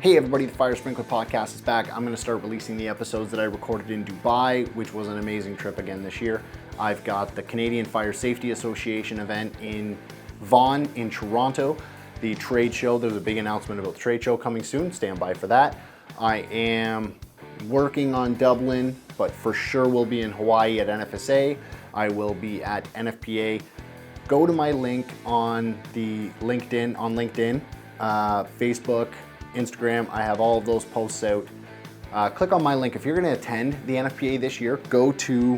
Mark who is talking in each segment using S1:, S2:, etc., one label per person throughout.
S1: Hey everybody, the Fire Sprinkler Podcast is back. I'm going to start releasing the episodes that I recorded in Dubai, which was an amazing trip again this year. I've got the Canadian Fire Safety Association event in Vaughan in Toronto. The trade show, there's a big announcement about the trade show coming soon. Stand by for that. I am working on Dublin, but for sure will be in Hawaii at NFSA. I will be at NFPA. Go to my link on the LinkedIn, Facebook, Instagram. I have all of those posts out. Click on my link. If you're going to attend the NFPA this year, go to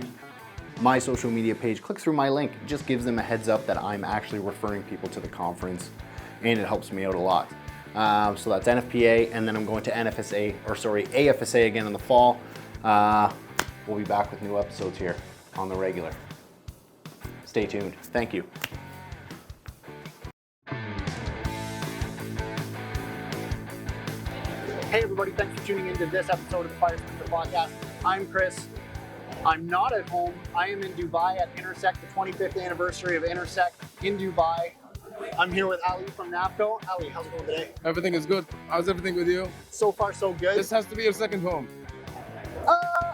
S1: my social media page, click through my link. It just gives them a heads up that I'm actually referring people to the conference, and it helps me out a lot. So that's NFPA, and then I'm going to AFSA again in the fall. We'll be back with new episodes here on the regular. Stay tuned. Thank you. Hey everybody, thanks for tuning into this episode of the Fire Sprinkler Podcast. I'm Chris. I'm not at home. I am in Dubai at Intersec, the 25th anniversary of Intersec in Dubai. I'm here with Ali from Nafco. Ali, how's it going today?
S2: Everything is good. How's everything with you?
S1: So far, so good.
S2: This has to be your second home.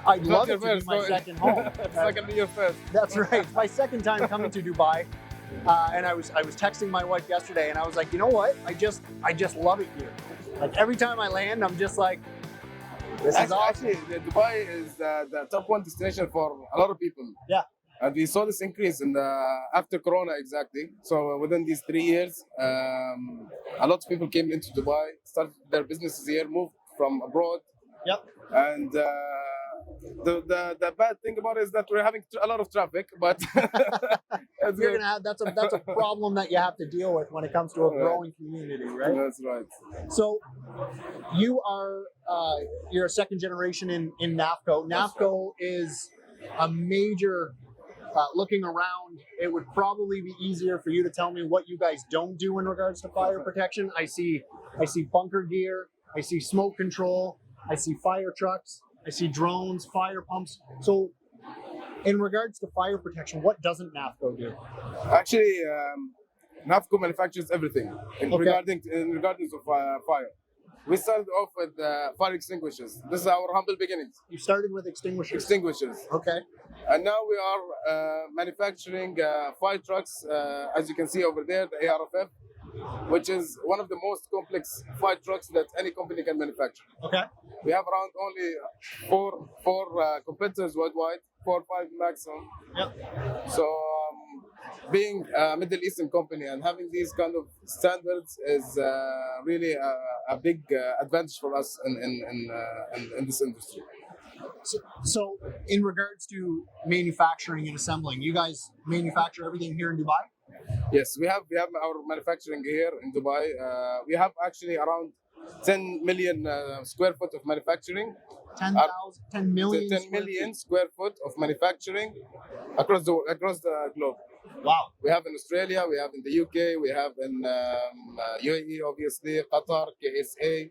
S1: I'd love it to be my second home.
S2: It's not gonna be your first.
S1: That's right. It's my second time coming to Dubai. And I was texting my wife yesterday, and I was like, you know what? I just love it here. Like every time I land, I'm just like, this is awesome.
S2: Actually, Dubai is the top one destination for a lot of people.
S1: Yeah.
S2: And we saw this increase in after Corona exactly. So within these 3 years, a lot of people came into Dubai, started their businesses here, moved from abroad.
S1: Yep.
S2: And the bad thing about it is that we're having a lot of traffic, but
S1: you're gonna have that's a problem that you have to deal with when it comes to a growing community, right?
S2: That's right.
S1: So you are you're a second generation in Nafco. Nafco is a major. Looking around, it would probably be easier for you to tell me what you guys don't do in regards to fire protection. I see bunker gear, I see smoke control, I see fire trucks, I see drones, fire pumps. So in regards to fire protection, what doesn't Nafco do?
S2: Actually, Nafco manufactures everything regarding to fire. We started off with fire extinguishers. This is our humble beginnings.
S1: You started with extinguishers?
S2: Extinguishers.
S1: Okay.
S2: And now we are manufacturing fire trucks, as you can see over there, the ARFF, which is one of the most complex fire trucks that any company can manufacture.
S1: Okay.
S2: We have around only four competitors worldwide, 4 or 5 maximum.
S1: Yep.
S2: So being a Middle Eastern company and having these kind of standards is really a big advantage for us in this industry.
S1: So in regards to manufacturing and assembling, you guys manufacture everything here in Dubai?
S2: Yes, we have our manufacturing here in Dubai. We have actually around 10 million square foot of manufacturing.
S1: 10 million
S2: square foot of manufacturing across the globe.
S1: Wow.
S2: We have in Australia, we have in the UK, we have in UAE, obviously, Qatar, KSA,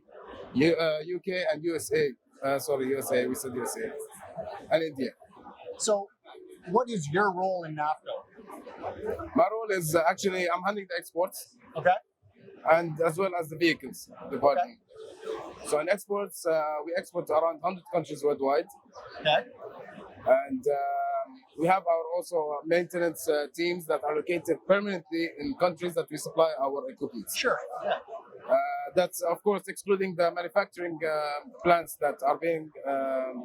S2: UK, and USA. USA, we said USA, and India.
S1: So, what is your role in Nafco?
S2: My role is actually, I'm handling the exports.
S1: Okay.
S2: And as well as the vehicles department. Okay. So in exports, we export to around 100 countries worldwide.
S1: Okay.
S2: And we have our also maintenance teams that are located permanently in countries that we supply our equipment.
S1: Sure. Yeah.
S2: That's of course excluding the manufacturing plants that are being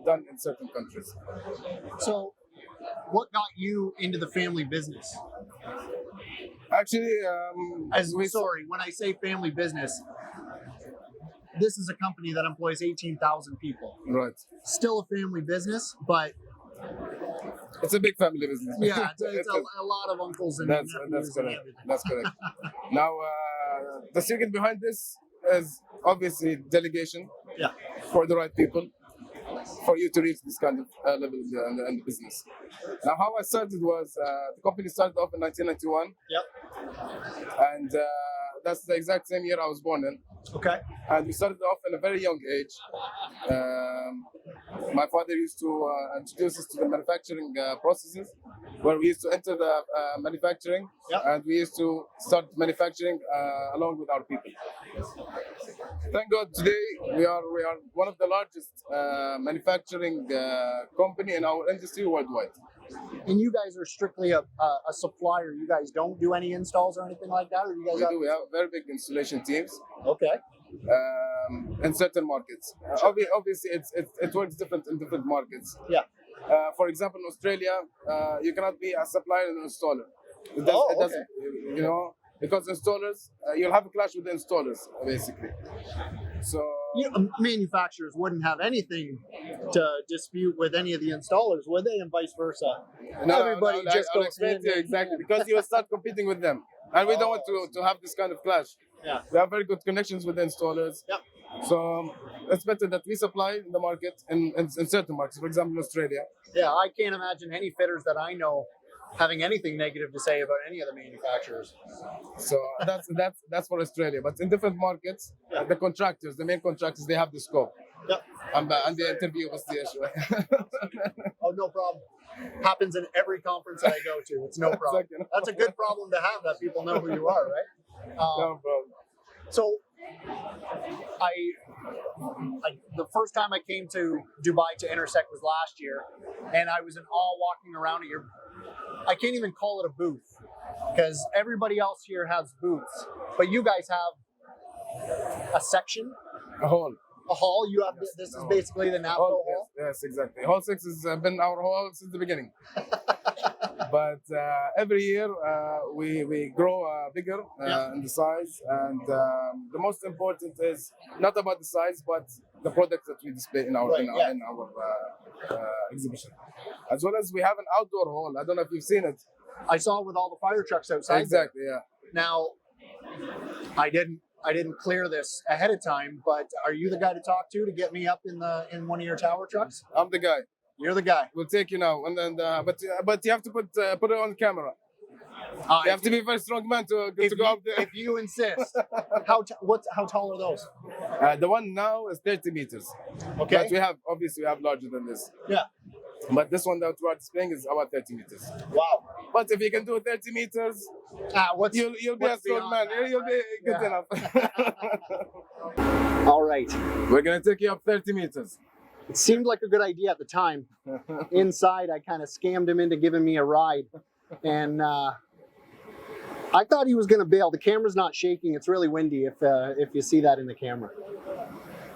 S2: done in certain countries.
S1: So, what got you into the family business?
S2: Actually,
S1: when I say family business, this is a company that employs 18,000 people.
S2: Right.
S1: Still a family business, but
S2: it's a big family business.
S1: Yeah, it's a lot of uncles and nephews
S2: that's correct.
S1: And everything.
S2: That's correct. Now, the secret behind this is obviously delegation.
S1: Yeah.
S2: For the right people, for you to reach this kind of level in the business. Now, how I started was the company started off in 1991.
S1: Yep.
S2: And that's the exact same year I was born in.
S1: Okay.
S2: And we started off in a very young age. My father used to introduce us to the manufacturing processes, where we used to enter the manufacturing,
S1: Yep.
S2: and we used to start manufacturing along with our people. Thank God today we are one of the largest manufacturing company in our industry worldwide.
S1: And you guys are strictly a supplier. You guys don't do any installs or anything like that, or you guys
S2: We have very big installation teams.
S1: Okay.
S2: In certain markets. Obviously, it works different in different markets.
S1: Yeah.
S2: For example, in Australia, you cannot be a supplier and an installer. It doesn't, you know, because installers, you'll have a clash with the installers, basically. So
S1: manufacturers wouldn't have anything to dispute with any of the installers, would they? And vice versa. Everybody just
S2: I'll
S1: goes
S2: explain
S1: hand
S2: to you
S1: in
S2: exactly
S1: hand.
S2: because you will start competing with them, and we don't want to have this kind of clash.
S1: Yeah.
S2: We have very good connections with the installers.
S1: Yep.
S2: So it's better that we supply in the market in certain markets. For example, in Australia.
S1: Yeah, I can't imagine any fitters that I know having anything negative to say about any of the manufacturers.
S2: So that's for Australia. But in different markets, the contractors, the main contractors, they have the scope.
S1: Yep.
S2: And the interview was the issue.
S1: Oh, no problem. Happens in every conference that I go to. It's no problem. That's a good problem to have, that people know who you are, right?
S2: No problem.
S1: So, the first time I came to Dubai to Intersec was last year, and I was in awe walking around at your. I can't even call it a booth because everybody else here has booths, but you guys have a section,
S2: A hall.
S1: a hall. You have this is basically the Nafco hall.
S2: Yes, exactly. Hall 6 has been our hall since the beginning. But every year we grow bigger in the size, and the most important is not about the size, but the products that we display in our exhibition. As well as we have an outdoor hall. I don't know if you've seen it.
S1: I saw it with all the fire trucks outside.
S2: Exactly.
S1: There.
S2: Yeah.
S1: Now, I didn't clear this ahead of time, but are you the guy to talk to get me up in one of your tower trucks?
S2: I'm the guy.
S1: You're the guy.
S2: We'll take you now, and then but you have to put it on camera. You have to be a very strong man to go up there.
S1: If you insist. How tall are those?
S2: The one now is 30 meters.
S1: Okay.
S2: But we have larger than this.
S1: Yeah.
S2: But this one that we're displaying is about 30 meters.
S1: Wow.
S2: But if you can do 30 meters, you'll be a strong man. You'll be good enough.
S1: All right.
S2: We're gonna take you up 30 meters.
S1: It seemed like a good idea at the time. Inside, I kind of scammed him into giving me a ride, and I thought he was going to bail. The camera's not shaking. It's really windy if you see that in the camera.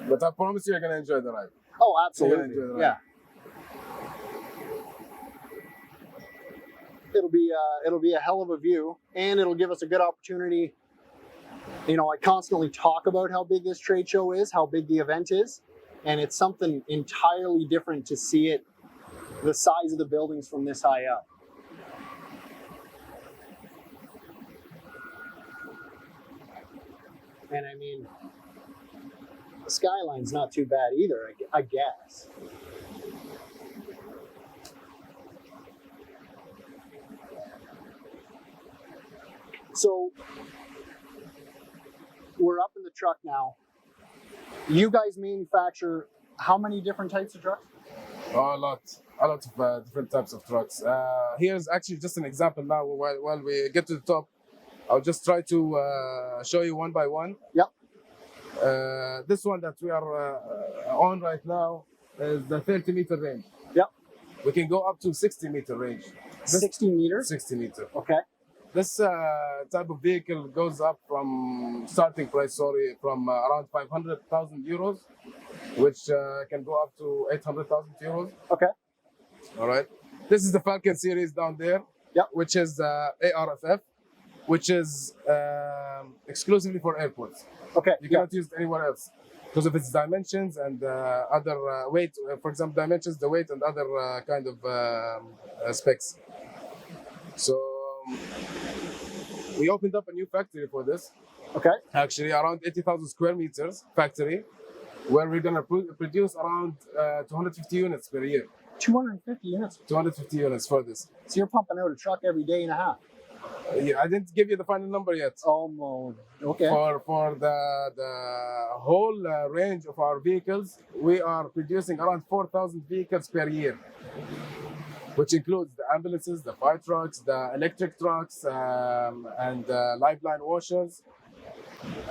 S2: But I promise you're going to enjoy the ride.
S1: Oh, absolutely.
S2: Enjoy the ride.
S1: Yeah. It'll be a hell of a view, and it'll give us a good opportunity. You know, I constantly talk about how big this trade show is, how big the event is, and it's something entirely different to see it, the size of the buildings from this high up. And I mean, the skyline's not too bad either, I guess. So, we're up in the truck now. You guys manufacture how many different types of trucks?
S2: Oh, a lot of different types of trucks. Here's actually just an example now. While we get to the top, I'll just try to show you one by one.
S1: Yep.
S2: This one that we are on right now is the 30-meter range.
S1: Yep.
S2: We can go up to 60-meter range.
S1: 60 meters?
S2: 60 meter.
S1: Okay.
S2: This type of vehicle goes up from starting price, from around 500,000 euros, which can go up to 800,000 euros.
S1: Okay.
S2: All right. This is the Falcon series down there, which is ARFF, which is exclusively for airports.
S1: Okay.
S2: You cannot use it anywhere else because of its dimensions and other weight. For example, dimensions, the weight, and other kind of specs. So we opened up a new factory for this.
S1: Okay.
S2: Actually, around 80,000 square meters factory, where we're gonna produce around 250 units per year.
S1: 250 units.
S2: 250 units for this.
S1: So you're pumping out a truck every day and a half.
S2: Yeah, I didn't give you the final number yet.
S1: Almost. Okay.
S2: For the whole range of our vehicles, we are producing around 4,000 vehicles per year, which includes the ambulances, the fire trucks, the electric trucks, and lifeline washers,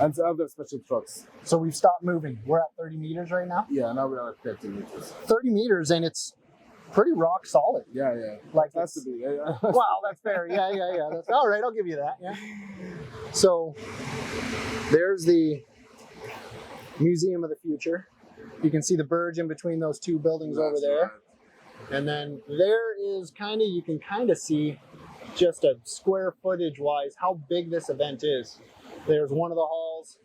S2: and the other special trucks.
S1: So we've stopped moving. We're at 30 meters right now.
S2: Yeah, now we are at 30 meters.
S1: 30 meters, and it's pretty rock solid.
S2: Yeah, yeah.
S1: Like
S2: it has to be. Yeah.
S1: Wow, that's fair. Yeah. That's all right. I'll give you that. Yeah. So there's the Museum of the Future. You can see the bridge in between those two buildings over there.
S2: Right.
S1: And then there is you can kind of see just a square footage wise how big this event is. There's one of the halls.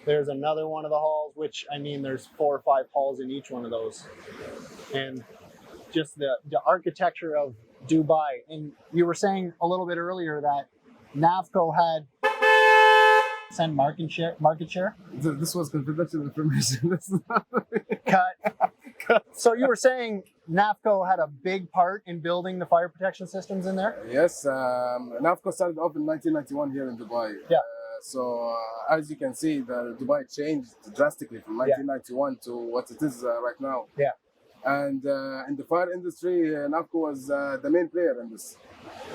S1: There's another one of the halls, which I mean, there's 4 or 5 halls in each one of those. And just the architecture of Dubai. And you were saying a little bit earlier that Nafco had % market share.
S2: This was confidential information.
S1: Cut. So you were saying Nafco had a big part in building the fire protection systems in there?
S2: Yes, Nafco started off in 1991 here in Dubai.
S1: Yeah.
S2: So as you can see, the Dubai changed drastically from 1991 to what it is right now.
S1: Yeah.
S2: And in the fire industry, Nafco was the main player in this.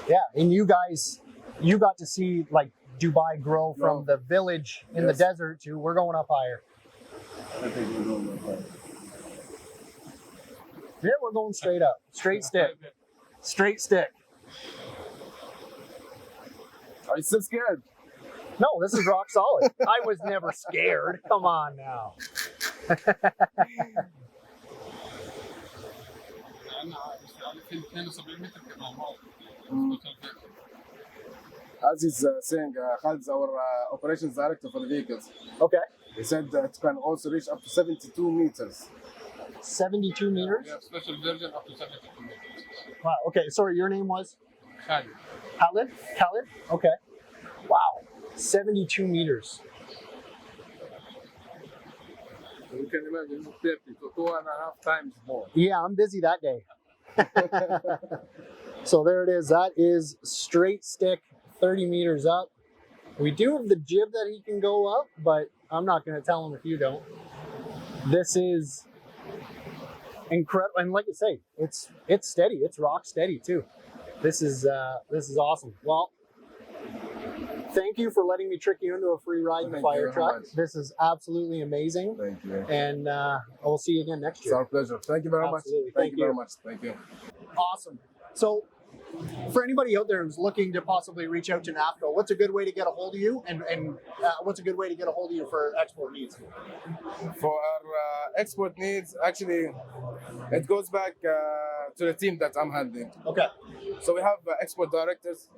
S1: Yeah, and you got to see like Dubai grow from the village in the desert to we're going up higher.
S2: I think we're going up higher.
S1: Yeah, we're going straight up. Straight stick. Straight stick.
S2: Are you still scared?
S1: No, this is rock solid. I was never scared. Come on now.
S2: As he's saying, Khalid's our operations director for the vehicles.
S1: Okay.
S2: He said that it can also reach up to 72 meters.
S1: 72 meters?
S3: We have special version up to 72 meters.
S1: Wow. Okay. Sorry, your name was?
S3: Khalid.
S1: Khalid? Khalid? Okay. Wow. 72 meters.
S3: You can imagine 30 to 2.5 times more.
S1: Yeah, I'm busy that day. So there it is. That is straight stick, 30 meters up. We do have the jib that he can go up, but I'm not going to tell him if you don't. This is incredible, and like I say, it's steady. It's rock steady too. This is awesome. Well, thank you for letting me trick you into a free ride in the fire truck. This is absolutely amazing.
S2: Thank you.
S1: And we'll see you again next year.
S2: It's our pleasure. Thank you very much. Thank you very much. Thank you.
S1: Awesome. So, for anybody out there who's looking to possibly reach out to Nafco, what's a good way to get a hold of you, and what's a good way to get a hold of you for export needs?
S2: For our export needs, actually, it goes back to the team that I'm handling.
S1: Okay.
S2: So we have export directors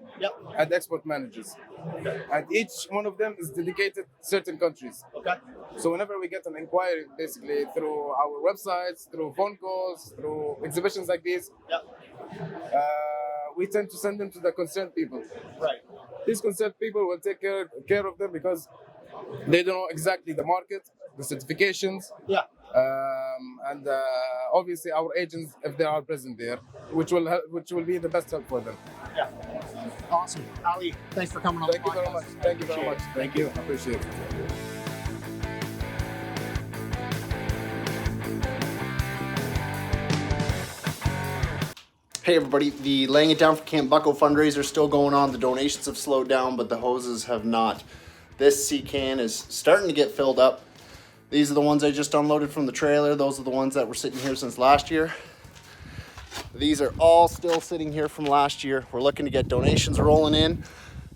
S2: and export managers.
S1: Okay.
S2: And each one of them is dedicated to certain countries.
S1: Okay.
S2: So whenever we get an inquiry, basically through our websites, through phone calls, through exhibitions like these, we tend to send them to the concerned people.
S1: Right.
S2: These concerned people will take care of them because they don't know exactly the market, the certifications.
S1: Yeah.
S2: And obviously our agents, if they are present there, which will be the best help for them.
S1: Yeah. Awesome. Ali, thanks for coming on
S2: Thank
S1: the
S2: you very
S1: podcast.
S2: much. Thank you very much.
S1: Thank you.
S2: I appreciate it.
S1: Hey everybody, the Laying It Down for Camp Bucko fundraiser is still going on. The donations have slowed down, but the hoses have not. This sea can is starting to get filled up. These are the ones I just unloaded from the trailer. Those are the ones that were sitting here since last year. These are all still sitting here from last year. We're looking to get donations rolling in.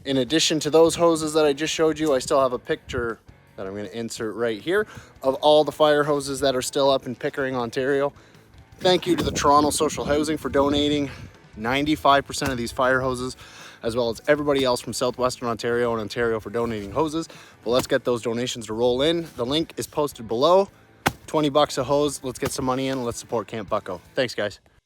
S1: In addition to those hoses that I just showed you, I still have a picture that I'm going to insert right here of all the fire hoses that are still up in Pickering, Ontario. Thank you to the Toronto Social Housing for donating 95% of these fire hoses, as well as everybody else from Southwestern Ontario and Ontario for donating hoses. But let's get those donations to roll in. The link is posted below. $20 a hose. Let's get some money in. Let's support Camp Bucko. Thanks, guys.